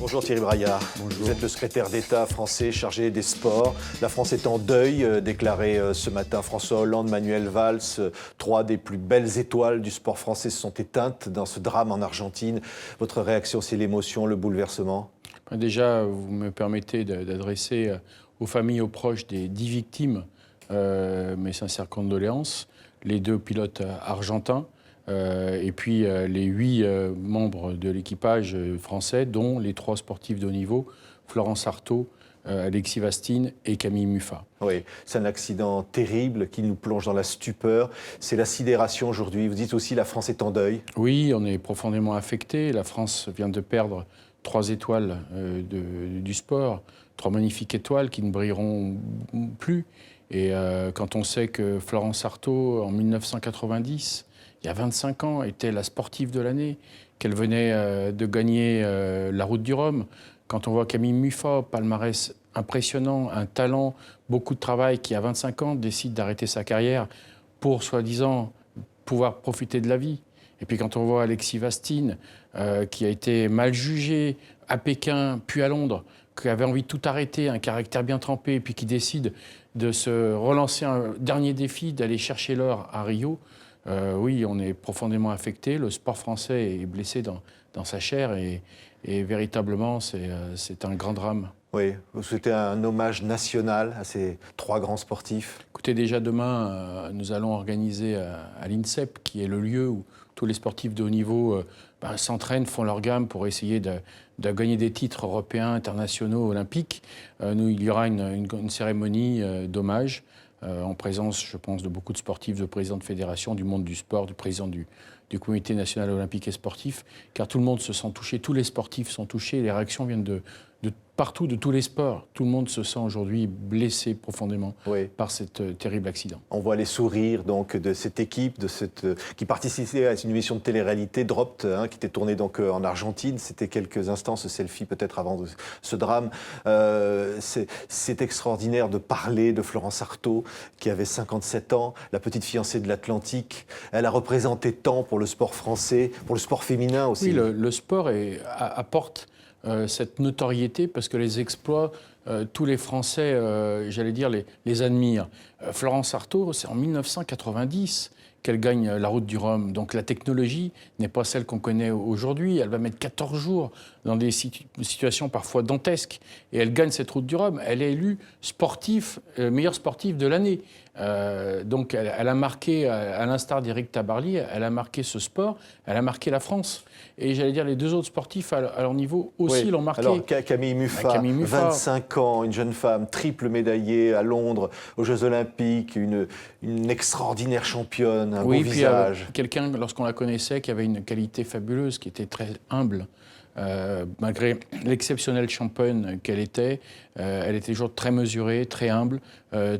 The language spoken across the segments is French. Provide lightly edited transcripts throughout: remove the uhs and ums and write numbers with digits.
Bonjour Thierry Braillard. Bonjour. Vous êtes le secrétaire d'État français chargé des sports. La France est en deuil, déclaré ce matin François Hollande, Manuel Valls. Trois des plus belles étoiles du sport français se sont éteintes dans ce drame en Argentine. Votre réaction, c'est l'émotion, le bouleversement? Déjà, vous me permettez d'adresser aux familles, aux proches des 10 victimes mes sincères condoléances, les 2 pilotes argentins, et puis les 8 membres de l'équipage français, dont les 3 sportifs de haut niveau, Florence Artaud, Alexis Vastine et Camille Muffat. Oui, c'est un accident terrible qui nous plonge dans la stupeur. C'est la sidération aujourd'hui. Vous dites aussi la France est en deuil. Oui, on est profondément affecté. La France vient de perdre 3 étoiles du sport, 3 magnifiques étoiles qui ne brilleront plus. Et quand on sait que Florence Artaud, en 1990, il y a 25 ans, était la sportive de l'année, qu'elle venait de gagner la Route du Rhum, quand on voit Camille Muffat, palmarès impressionnant, un talent, beaucoup de travail, qui à 25 ans décide d'arrêter sa carrière pour, soi-disant, pouvoir profiter de la vie. Et puis quand on voit Alexis Vastine, qui a été mal jugé à Pékin, puis à Londres, qui avait envie de tout arrêter, un caractère bien trempé, et puis qui décide de se relancer un dernier défi, d'aller chercher l'or à Rio, oui, on est profondément affecté. Le sport français est blessé dans sa chair et véritablement, c'est un grand drame. Oui, vous souhaitez un hommage national à ces 3 grands sportifs? Écoutez, déjà demain, nous allons organiser à l'INSEP, qui est le lieu où tous les sportifs de haut niveau s'entraînent, font leur gamme pour essayer de gagner des titres européens, internationaux, olympiques. Il y aura une cérémonie d'hommage en présence, je pense, de beaucoup de sportifs, de présidents de fédération, du monde du sport, du président du Comité national olympique et sportif, car tout le monde se sent touché, tous les sportifs sont touchés, les réactions viennent de partout, de tous les sports. Tout le monde se sent aujourd'hui blessé profondément par cet terrible accident. On voit les sourires donc, de cette équipe qui participait à une émission de télé-réalité, Dropped, qui était tournée donc, en Argentine. C'était quelques instants, ce selfie peut-être avant ce drame. C'est extraordinaire de parler de Florence Artaud, qui avait 57 ans, la petite fiancée de l'Atlantique. Elle a représenté tant pour le sport français, pour le sport féminin aussi. Oui, le sport apporte cette notoriété parce que les exploits, tous les Français, j'allais dire, les admirent. Florence Artaud, c'est en 1990 qu'elle gagne la Route du Rhum. Donc la technologie n'est pas celle qu'on connaît aujourd'hui. Elle va mettre 14 jours dans des situations parfois dantesques. Et elle gagne cette Route du Rhum. Elle est élue meilleure sportive de l'année. Donc elle a marqué, à l'instar d'Éric Tabarly, elle a marqué ce sport, elle a marqué la France. Et j'allais dire, les 2 autres sportifs à leur niveau aussi l'ont marqué. Alors Camille Muffat, 25 ans, une jeune femme, triple médaillée à Londres, aux Jeux Olympiques, une extraordinaire championne, un beau visage. Quelqu'un, lorsqu'on la connaissait, qui avait une qualité fabuleuse, qui était très humble. Malgré l'exceptionnelle championne qu'elle était toujours très mesurée, très humble,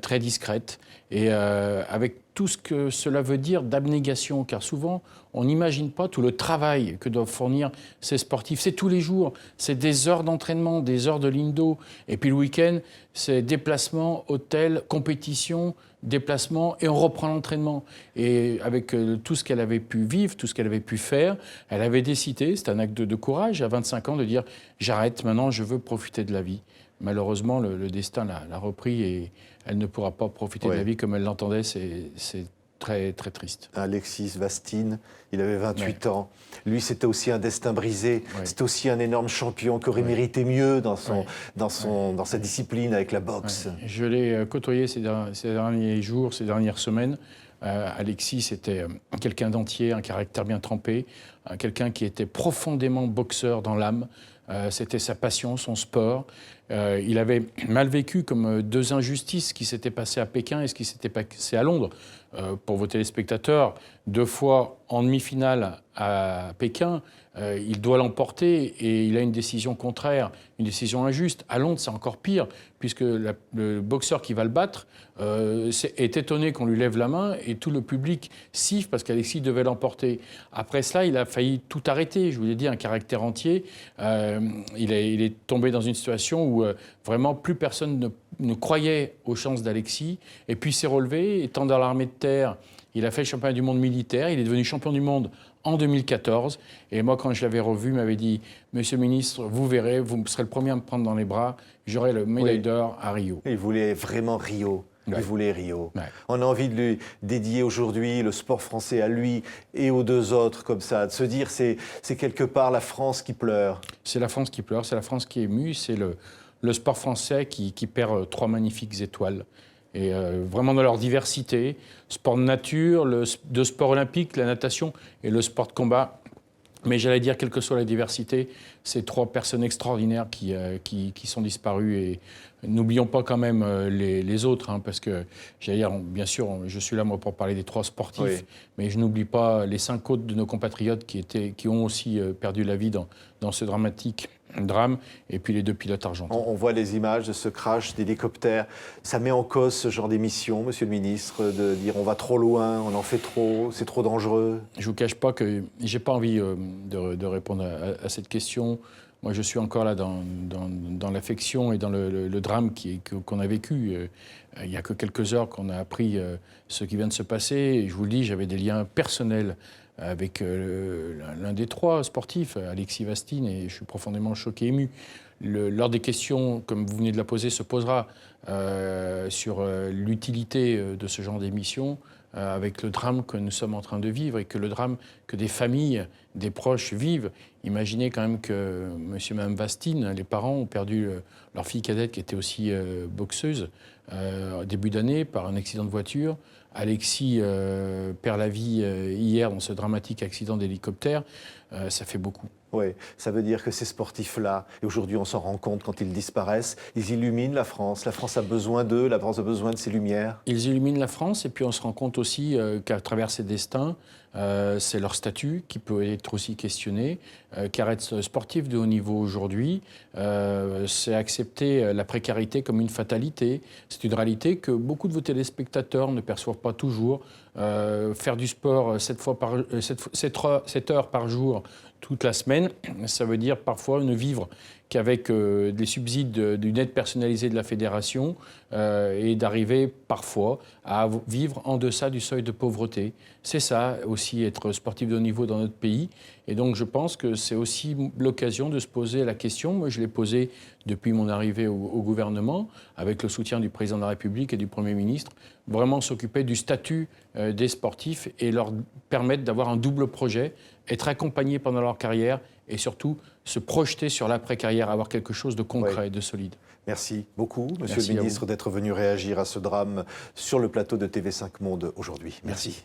très discrète, et avec tout ce que cela veut dire d'abnégation, car souvent on n'imagine pas tout le travail que doivent fournir ces sportifs. C'est tous les jours, c'est des heures d'entraînement, des heures de ligne-d'eau, et puis le week-end, c'est déplacement, hôtel, compétition, déplacement, et on reprend l'entraînement. Et avec tout ce qu'elle avait pu vivre, tout ce qu'elle avait pu faire, elle avait décidé, c'est un acte de courage, à 25 ans, de dire « j'arrête, maintenant je veux profiter de la vie ». Malheureusement, le destin l'a repris et elle ne pourra pas profiter de la vie comme elle l'entendait. C'est très, très triste. Alexis Vastine, il avait 28 ans. Lui, c'était aussi un destin brisé. C'était aussi un énorme champion qui aurait mérité mieux dans sa discipline avec la boxe. Je l'ai côtoyé ces derniers jours, ces dernières semaines. Alexis, c'était quelqu'un d'entier, un caractère bien trempé, quelqu'un qui était profondément boxeur dans l'âme. C'était sa passion, son sport. Il avait mal vécu comme 2 injustices qui s'étaient passées à Pékin et ce qui s'était passé à Londres. Pour vos téléspectateurs, 2 fois en demi-finale à Pékin, il doit l'emporter et il a une décision contraire, une décision injuste. À Londres, c'est encore pire, puisque le boxeur qui va le battre est étonné qu'on lui lève la main et tout le public siffle parce qu'Alexis devait l'emporter. Après cela, il a failli tout arrêter. Je vous l'ai dit, un caractère entier. Il est tombé dans une situation où vraiment plus personne ne croyait aux chances d'Alexis. Et puis il s'est relevé, étant dans l'armée de terre, Il a fait le championnat du monde militaire. Il est devenu champion du monde en 2014. Et moi, quand je l'avais revu, il m'avait dit « Monsieur le ministre, vous verrez, vous serez le premier à me prendre dans les bras. J'aurai le médaille d'or à Rio. » Il voulait vraiment Rio. Il voulait Rio. Ouais. On a envie de lui dédier aujourd'hui le sport français à lui et aux deux autres comme ça, de se dire c'est quelque part la France qui pleure. C'est la France qui pleure, c'est la France qui est émue, c'est le sport français qui perd 3 magnifiques étoiles. Et vraiment dans leur diversité, sport de nature, de sport olympique, la natation et le sport de combat. Mais j'allais dire, quelle que soit la diversité, ces 3 personnes extraordinaires qui sont disparues. Et n'oublions pas quand même les autres, hein, parce que, j'allais dire, bien sûr, je suis là moi pour parler des 3 sportifs, mais je n'oublie pas les 5 autres de nos compatriotes qui ont aussi perdu la vie dans ce dramatique drame, et puis les 2 pilotes argentins. On voit les images de ce crash d'hélicoptère. Ça met en cause ce genre d'émission, Monsieur le Ministre, de dire on va trop loin, on en fait trop, c'est trop dangereux. Je ne vous cache pas que je n'ai pas envie de répondre à cette question. Moi, je suis encore là dans l'affection et dans le drame qu'on a vécu. Il n'y a que quelques heures qu'on a appris ce qui vient de se passer. Et je vous le dis, j'avais des liens personnels avec l'un des 3 sportifs, Alexis Vastine, et je suis profondément choqué, ému. Lors des questions, comme vous venez de la poser, se posera sur l'utilité de ce genre d'émission, avec le drame que nous sommes en train de vivre et que le drame que des familles, des proches vivent. Imaginez quand même que monsieur et madame Vastine, les parents, ont perdu leur fille cadette qui était aussi boxeuse début d'année par un accident de voiture. Alexis perd la vie hier dans ce dramatique accident d'hélicoptère. Ça fait beaucoup. Oui, ça veut dire que ces sportifs-là, et aujourd'hui on s'en rend compte quand ils disparaissent, ils illuminent la France. La France a besoin d'eux, la France a besoin de ces lumières. Ils illuminent la France, et puis on se rend compte aussi qu'à travers ces destins, c'est leur statut qui peut être aussi questionné. Car être sportif de haut niveau aujourd'hui, c'est accepter la précarité comme une fatalité. C'est une réalité que beaucoup de vos téléspectateurs ne perçoivent pas toujours. Faire du sport 7 heures par jour toute la semaine, ça veut dire parfois ne vivre qu'avec des subsides d'une aide personnalisée de la fédération et d'arriver parfois à vivre en deçà du seuil de pauvreté. C'est ça aussi être sportif de haut niveau dans notre pays. Et donc je pense que c'est aussi l'occasion de se poser la question. Moi je l'ai posée depuis mon arrivée au gouvernement, avec le soutien du président de la République et du Premier ministre, vraiment s'occuper du statut des sportifs et leur permettre d'avoir un double projet, être accompagnés pendant leur carrière et surtout se projeter sur l'après-carrière, avoir quelque chose de concret et de solide. Merci beaucoup, Monsieur le Ministre, d'être venu réagir à ce drame sur le plateau de TV5 Monde aujourd'hui. Merci.